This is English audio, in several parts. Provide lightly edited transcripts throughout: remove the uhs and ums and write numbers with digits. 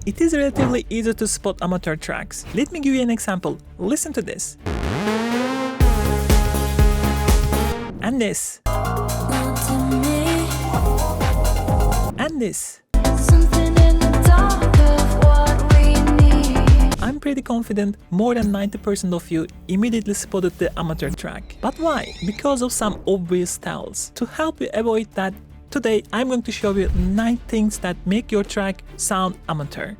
it is relatively easy to spot amateur tracks. Let me give you an example. Listen to this. And this. And this. I'm pretty confident more than 90% of you immediately spotted the amateur track. But why? Because of some obvious tells. To help you avoid that, today I'm going to show you 9 things that make your track sound amateur.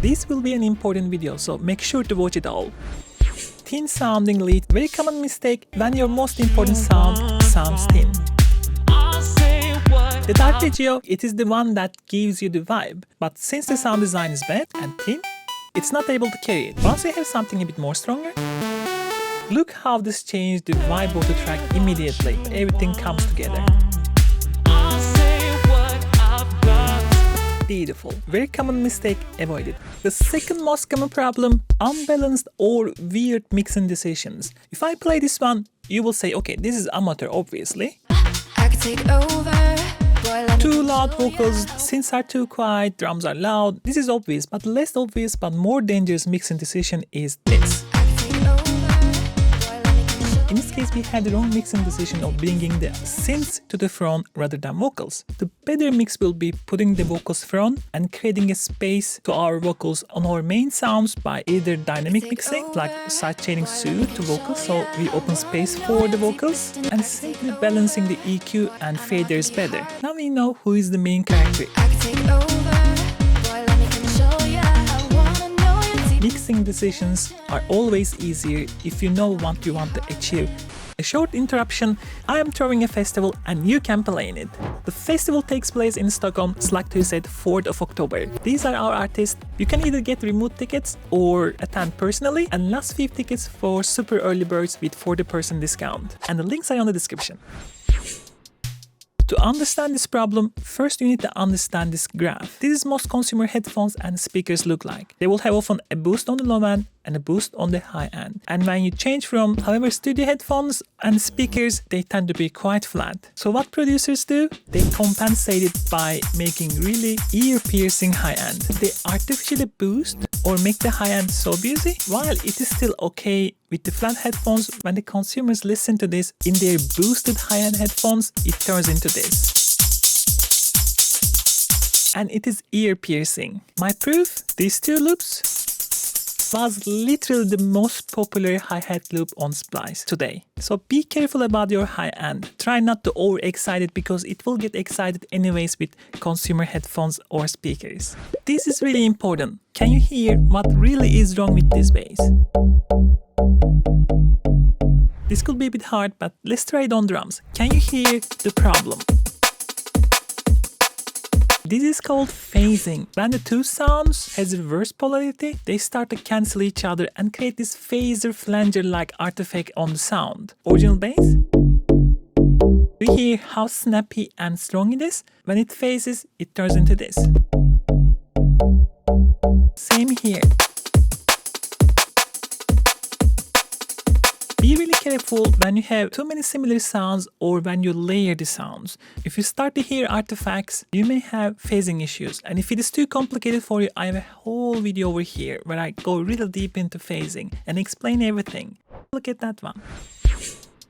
This will be an important video, so make sure to watch it all. Thin sounding lead, very common mistake when your most important sound sounds thin. The arpeggio, it is the one that gives you the vibe, but since the sound design is bad and thin, it's not able to carry it. Once you have something a bit more stronger, look how this changed the vibe of the track immediately. Everything comes together. Beautiful. Very common mistake avoided. The second most common problem, unbalanced or weird mixing decisions. If I play this one, you will say, okay, this is amateur, obviously. I could take over. Too loud vocals, synths are too quiet, drums are loud. This is obvious, but less obvious but more dangerous mixing decision is this. In this case, we had the wrong mixing decision of bringing the synths to the front rather than vocals. The better mix will be putting the vocals front and creating a space to our vocals on our main sounds by either dynamic mixing, like sidechaining suit to vocals, so we open space for the vocals, and simply balancing the EQ and faders better. Now we know who is the main character. Mixing decisions are always easier if you know what you want to achieve. A short interruption, I am throwing a festival and you can play in it. The festival takes place in Stockholm, Slaghuset, 4th of October. These are our artists. You can either get remote tickets or attend personally, and last 5 tickets for super early birds with 40% discount. And the links are on the description. To understand this problem, first you need to understand this graph. This is most consumer headphones and speakers look like. They will have often a boost on the low end and a boost on the high end. And when you change from, however, studio headphones and speakers, they tend to be quite flat. So what producers do? They compensate it by making really ear-piercing high end. They artificially boost or make the high end so busy, while it is still okay with the flat headphones. When the consumers listen to this in their boosted high-end headphones, it turns into this. And it is ear-piercing. My proof? These 2 loops was literally the most popular hi-hat loop on Splice today. So be careful about your high-end. Try not to overexcite it because it will get excited anyways with consumer headphones or speakers. This is really important. Can you hear what really is wrong with this bass? This could be a bit hard, but let's try it on drums. Can you hear the problem? This is called phasing. When the 2 sounds has reverse polarity, they start to cancel each other and create this phaser flanger-like artifact on the sound. Original bass? Do you hear how snappy and strong it is? When it phases, it turns into this. Same here. Be really careful when you have too many similar sounds or when you layer the sounds. If you start to hear artifacts, you may have phasing issues. And if it is too complicated for you, I have a whole video over here where I go really deep into phasing and explain everything. Look at that one.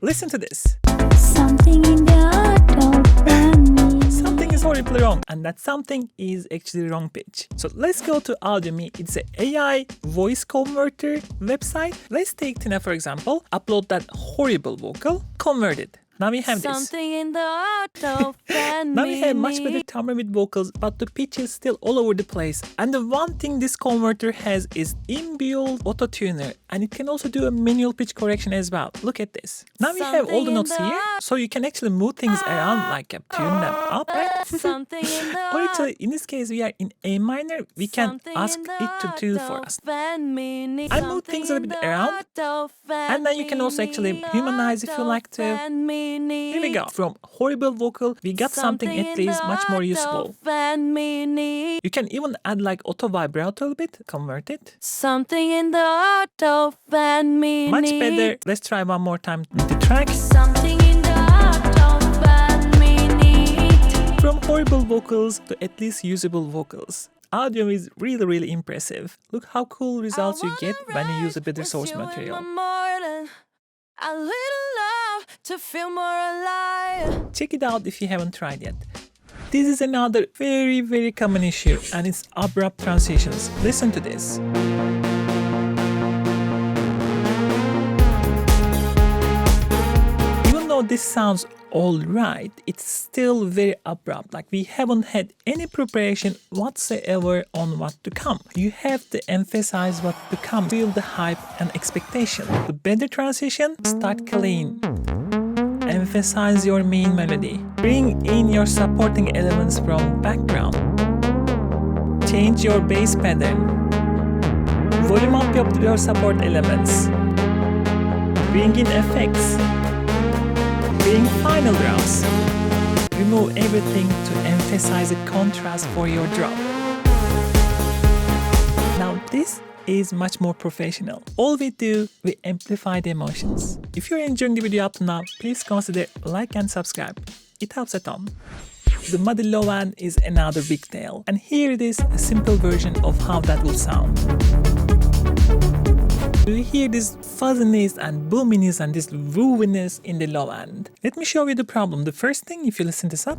Listen to this. Something in the heart of me. Something is horribly wrong, and that something is actually the wrong pitch. So let's go to AudioMe. It's an AI voice converter website. Let's take Tina for example, upload that horrible vocal, convert it. Now we have this. Something in the heart of Now we have much better timer with vocals, but the pitch is still all over the place. And the one thing this converter has is inbuilt auto-tuner, and it can also do a manual pitch correction as well. Look at this. Now we have all the notes here, so you can actually move things around, like tune them up, right? Or actually, in this case, we are in A minor. We can ask it to do for us. I move things a bit around, and then you can also actually humanize if you like to. Here we go. From horrible vocal, we got something at least much more useful. You can even add like auto vibrato a bit, convert it. Something in the heart of me. Much better. Let's try one more time with the track. Something in the heart of me. From horrible vocals to at least usable vocals. audio is really impressive. Look how cool results you get when you use a better source material. A little love to feel more alive. Check it out if you haven't tried yet. This is another very common issue, and it's abrupt transitions. Listen to this. Even though this sounds alright, it's still very abrupt. Like, we haven't had any preparation whatsoever on what to come. You have to emphasize what to come, feel the hype and expectation. To better transition, start clean. Emphasize your main melody. Bring in your supporting elements from background. Change your bass pattern. Volume up your support elements. Bring in effects. Bring final drums. Remove everything to emphasize a contrast for your drop. Now this is much more professional. All we do, we amplify the emotions. If you're enjoying the video up to now, please consider like and subscribe. It helps a ton. The muddy low end is another big tale, and here it is, a simple version of how that will sound. Do you hear this fuzziness and boominess and this wooiness in the low end? Let me show you the problem. The first thing, if you listen this up,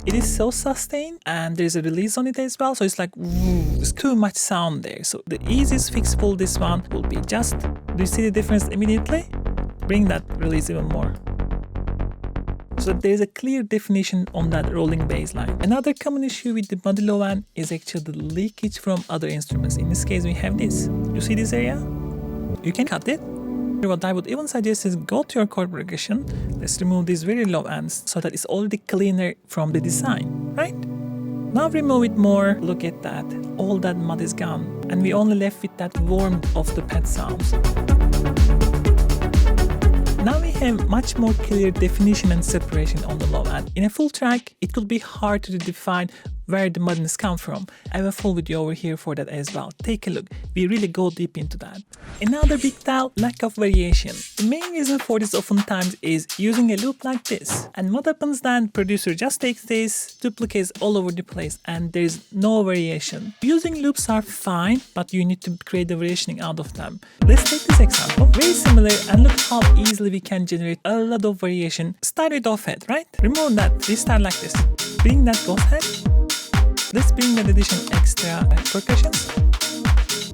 it is so sustained and there's a release on it as well, so it's like, there's too much sound there. So the easiest fix for this one will be just, do you see the difference immediately? Bring that release even more, so that there's a clear definition on that rolling bass line. Another common issue with the muddy low end is actually the leakage from other instruments. In this case, we have this. You see this area? You can cut it. What I would even suggest is go to your chord progression. Let's remove these very low ends so that it's already cleaner from the design, right? Now remove it more. Look at that. All that mud is gone, and we only left with that warmth of the pad sounds. Now we have much more clear definition and separation on the low end. In a full track, it could be hard to define where the muddiness comes from. I have a full video over here for that as well. Take a look. We really go deep into that. Another big tell, lack of variation. The main reason for this oftentimes is using a loop like this. And what happens then, producer just takes this, duplicates all over the place, and there's no variation. Using loops are fine, but you need to create the variation out of them. Let's take this example. Very similar, and look how easily we can generate a lot of variation. Start with off head, right? Remove that. We start like this. Bring that ghost head. Let's bring that additional extra percussion.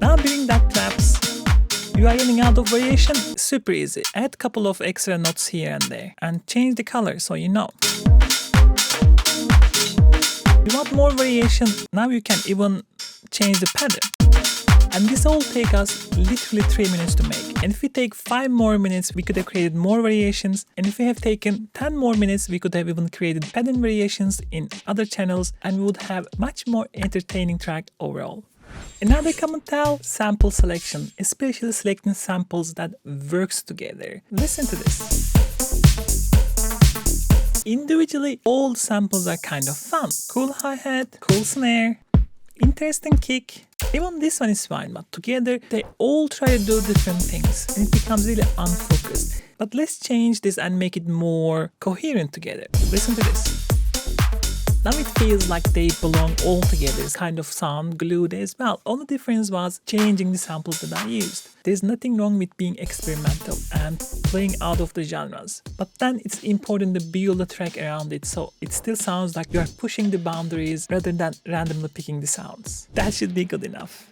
Now bring that claps. You are running out of variation? Super easy. Add a couple of extra notes here and there and change the color so you know. You want more variation? Now you can even change the pattern. And this all take us literally 3 minutes to make. And if we take 5 more minutes, we could have created more variations. And if we have taken 10 more minutes, we could have even created pattern variations in other channels, and we would have much more entertaining track overall. Another common tell, sample selection, especially selecting samples that works together. Listen to this. Individually, all samples are kind of fun. Cool hi-hat, cool snare, interesting kick. Even this one is fine, but together they all try to do different things and it becomes really unfocused. But let's change this and make it more coherent together. Listen to this. Now it feels like they belong all together. It's kind of sound glued as well. Only difference was changing the samples that I used. There's nothing wrong with being experimental and playing out of the genres. But then it's important to build a track around it so it still sounds like you are pushing the boundaries rather than randomly picking the sounds. That should be good enough.